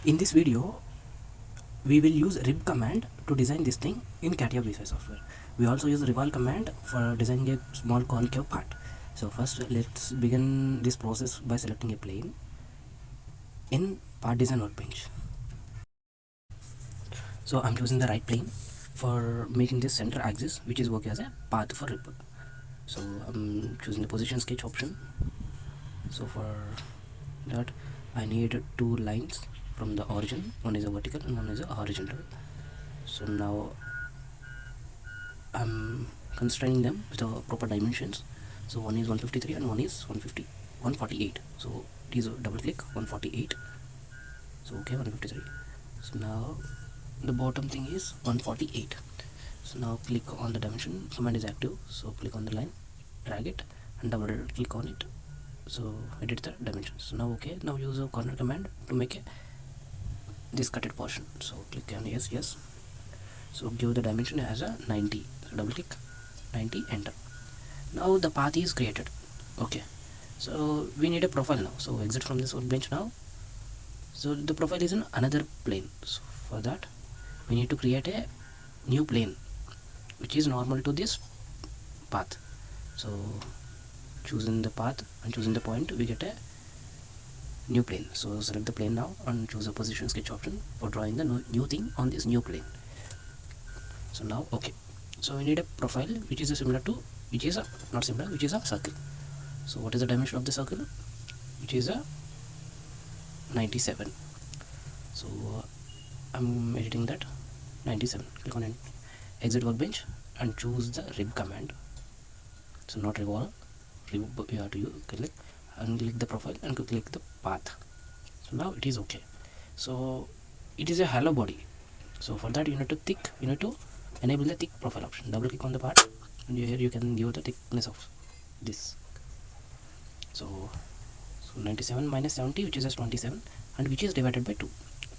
In this video, we will use rib command to design this thing in catia visual software. We also use revolve command for designing a small concave part. So first let's begin this process by selecting a plane in part design workbench. So I'm choosing the right plane for making this center axis, which is working as a path for rib. So I'm choosing the position sketch option. So for that I need two lines from the origin. One is a vertical and one is a horizontal. So now I'm constraining them with the proper dimensions. So one is 153 and one is 148. So these double click 148. So okay, 153. So now the bottom thing is 148. So now click on the dimension command is active. So click on the line, drag it and double click on it. So edit the dimensions. So now okay, now use a corner command to make this cutted portion. So click on yes. So give the dimension as a 90. So double click 90, enter. Now the path is created. Okay, so we need a profile now. So exit from this workbench now. So the profile is in another plane. So for that we need to create a new plane which is normal to this path. So choosing the path and choosing the point, we get a new plane. So select the plane now and choose a position sketch option for drawing the new thing on this new plane. So now okay, so we need a profile which is similar to, which is a not similar, which is a circle. So what is the dimension of the circle? Which is a 97. So I'm editing that 97. Click on exit workbench and choose the rib command. So not revolve, you have to click and click the profile and click the path. So now it is okay. So it is a hollow body. So for that you need to enable the thick profile option. Double click on the part and here you can give the thickness of this. So 97 minus 70, which is just 27, and which is divided by 2,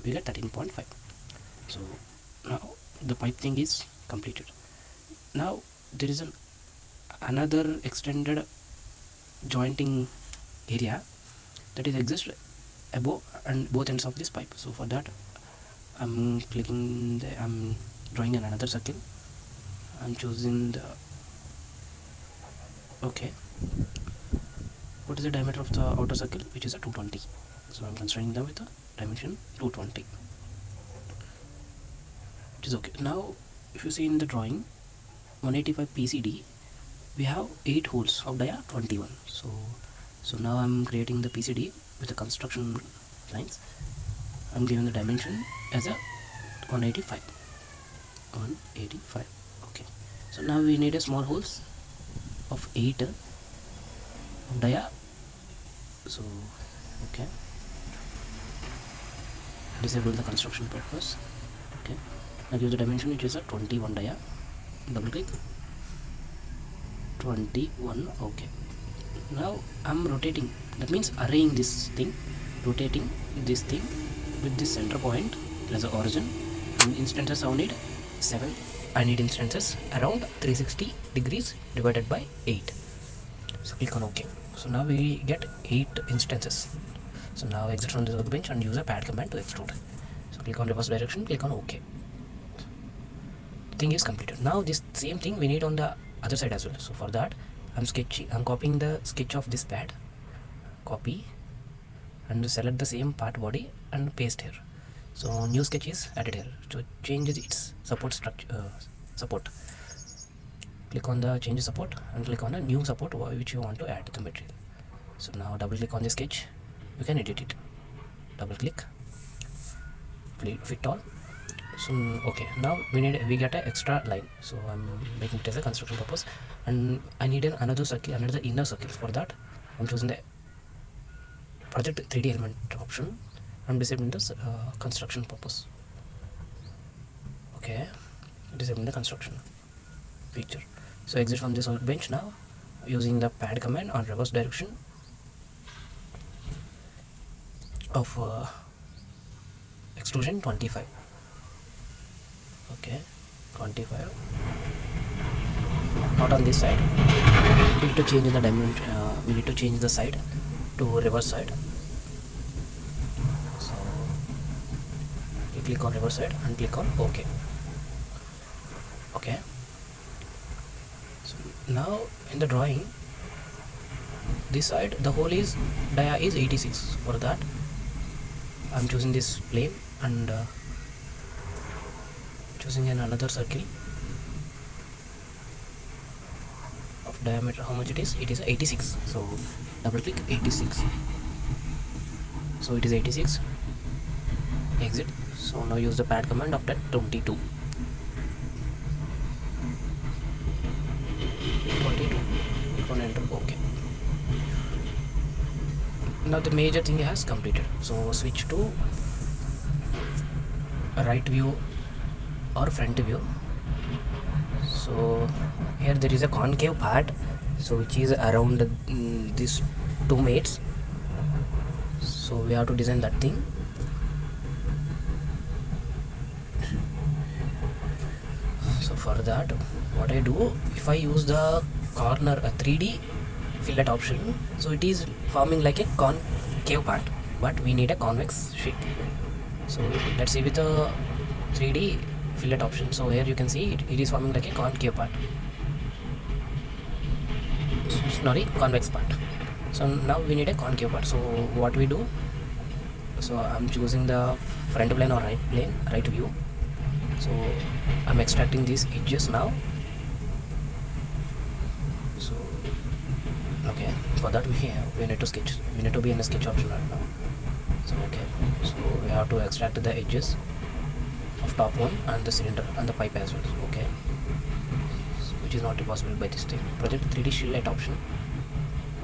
we get 13.5. So now the pipe thing is completed. Now there is another extended jointing area that is exists above and both ends of this pipe. So for that I'm drawing another circle. I'm choosing the okay. What is the diameter of the outer circle? Which is a 220. So I'm constraining them with the dimension 220. It is okay. Now if you see in the drawing 185 PCD, we have 8 holes of dia 21. So now I'm creating the PCD with the construction lines. I'm giving the dimension as a 185. Okay. So now we need a small holes of 8 of dia. So okay, disable the construction purpose. Okay, now give the dimension which is a 21 dia. Double click 21. Okay, now I'm rotating, that means arraying this thing, rotating this thing with this center point as the origin. And instances I need instances around 360 degrees divided by 8. So click on OK. So now we get 8 instances. So now exit from this workbench and use a pad command to extrude. So click on reverse direction, click on OK. The thing is completed. Now this same thing we need on the other side as well. So for that I'm copying the sketch of this pad, copy and select the same part body and paste here. So new sketch is added here to change its support structure. Click on the change support and click on a new support which you want to add the material. So now double click on the sketch, you can edit it. Double click, fit all. So okay, now we get an extra line. So I'm making it as a construction purpose, and I need another inner circle. For that I'm choosing the project 3D element option and disabling the construction purpose. Okay, disabling the construction feature. So exit from this workbench now using the pad command on reverse direction of extrusion 25. Okay, 25, not on this side. We need to change the dimension, we need to change the side to reverse side. So click on reverse side and click on OK. Okay, so now in the drawing, this side the hole is dia is 86. For that I'm choosing this plane and choosing another circle of diameter. How much it is? It is 86. So double click 86. So it is 86. Exit. So now use the pad command after 22. 22. On enter. Okay. Now the major thing has completed. So switch to right view or front view. So here there is a concave part, so which is around these two mates. So we have to design that thing. So for that, what I do, if I use the corner a 3D fillet option, so it is forming like a concave part, but we need a convex sheet. So let's see with the 3D fillet option. So here you can see it is forming like a concave part, sorry, convex part. So now we need a concave part. So what we do, so I'm choosing the front plane or right view. So I'm extracting these edges now. So okay, for that we need to sketch. We need to be in a sketch option right now. So okay, so we have to extract the edges of top one and the cylinder and the pipe as well. Okay, so which is not possible by this thing. Project 3D fillet option.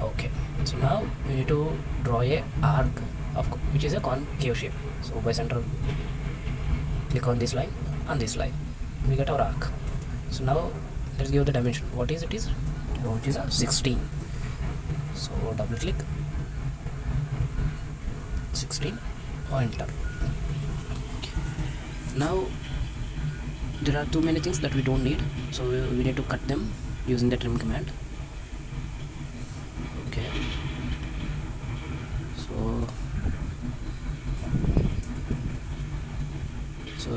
Okay, so now we need to draw a arc of which is a concave shape. So by center, click on this line and this line, we get our arc. So now let's give the dimension. What is it is? Which is a 16. So double click 16 or enter. Now there are too many things that we don't need, so we need to cut them using the trim command. Okay, so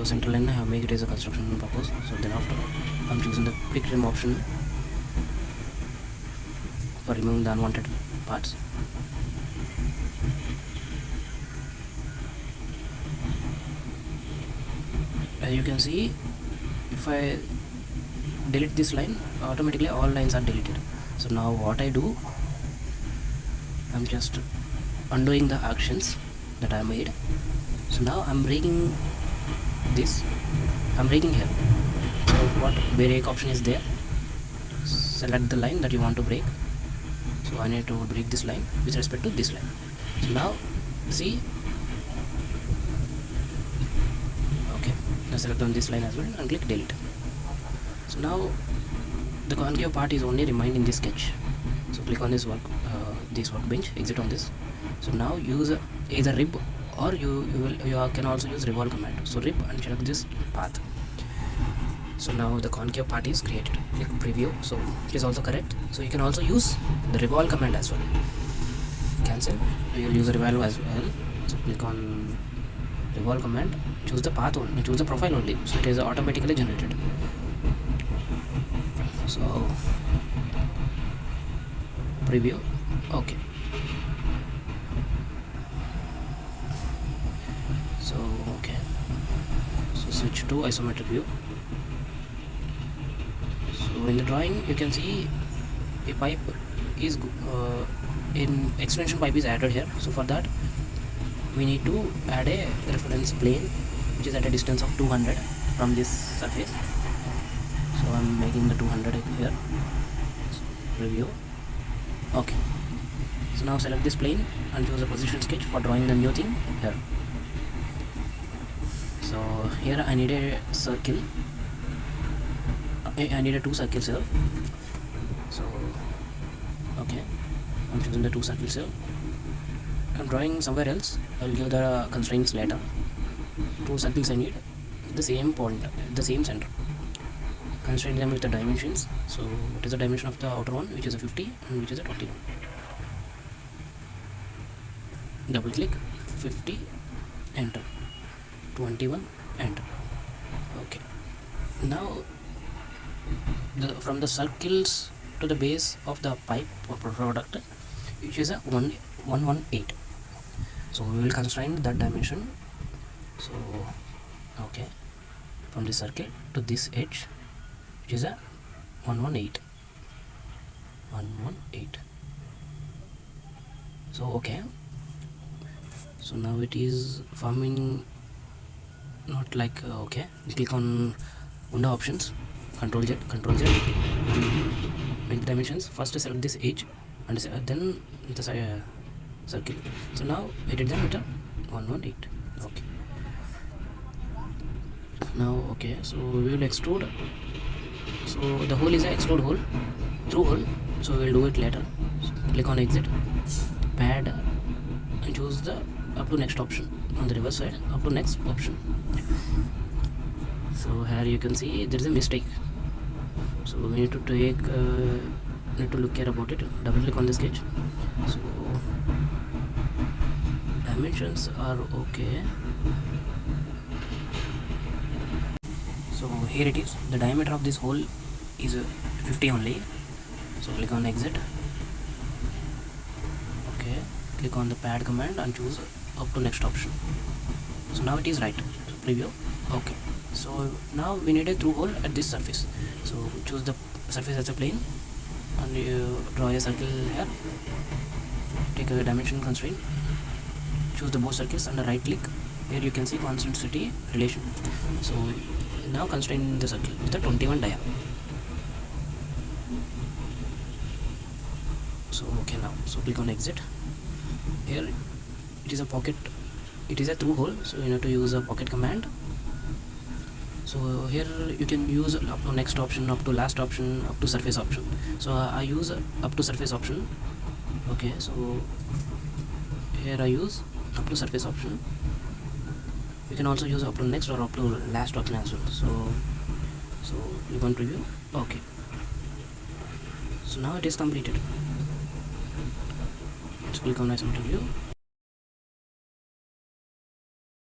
central line I have made it as a construction purpose. So then after I'm choosing the quick trim option for removing the unwanted parts. As you can see, if I delete this line, automatically all lines are deleted. So now what I do, I'm just undoing the actions that I made. So now I'm breaking this, I'm breaking here. So what break option is there, select the line that you want to break. So I need to break this line with respect to this line. So now see, okay, now select on this line as well and click delete. So now the concave part is only remained in this sketch. So click on this workbench, exit on this. So now use either rib or you can also use revolve command. So rib and select this path. So now the concave part is created. Click preview. So it is also correct. So you can also use the revolve command as well. Cancel. You will use revolve as well. So click on revolve command. Choose the path only. Choose the profile only. So it is automatically generated. So preview. Okay. So okay. So switch to isometric view. So in the drawing you can see a pipe is in extension pipe is added here. So for that we need to add a reference plane which is at a distance of 200 from this surface. So I'm making the 200 here. So review. Okay. So now select this plane and choose a position sketch for drawing the new thing here. So here I need a circle. I need a 2 circles here. So okay, I'm choosing the 2 circles here. I'm drawing somewhere else. I'll give the constraints later. 2 circles I need the same point, the same center. Constrain them with the dimensions. So what is the dimension of the outer one, which is a 50 and which is a 21. Double click 50, enter. 21, enter. Okay, now from the circles to the base of the pipe or product, which is a 118. So we will constrain that dimension. So okay, from the circle to this edge, which is a 118. So okay, so now it is forming not like okay, click on window options, control Z, and make the dimensions. First select this edge and then the circle. So now edit them with a 118. Okay, now okay, so we will extrude. So the hole is a extrude hole, through hole, so we will do it later. So click on exit, pad, and choose the up to next option on the reverse side, up to next option. So here you can see there is a mistake, so we need to look care about it. Double click on the sketch. So dimensions are okay. So here it is, the diameter of this hole is 50 only. So click on exit. Okay, click on the pad command and choose up to next option. So now it is right. So preview. Okay, so now we need a through hole at this surface. So choose the surface as a plane and you draw a circle here. Take a dimension constraint, choose the both circles and right click. Here you can see concentricity relation. So now constrain the circle with a 21 dia. So okay, now so click on exit. Here it is a pocket, it is a through hole, so you need to use a pocket command. So here you can use up to next option, up to last option, up to surface option. So I use up to surface option. Okay, so here I use up to surface option. You can also use up to next or up to last option as well. So click on preview. Okay, so now it is completed. Let's click on isometric view.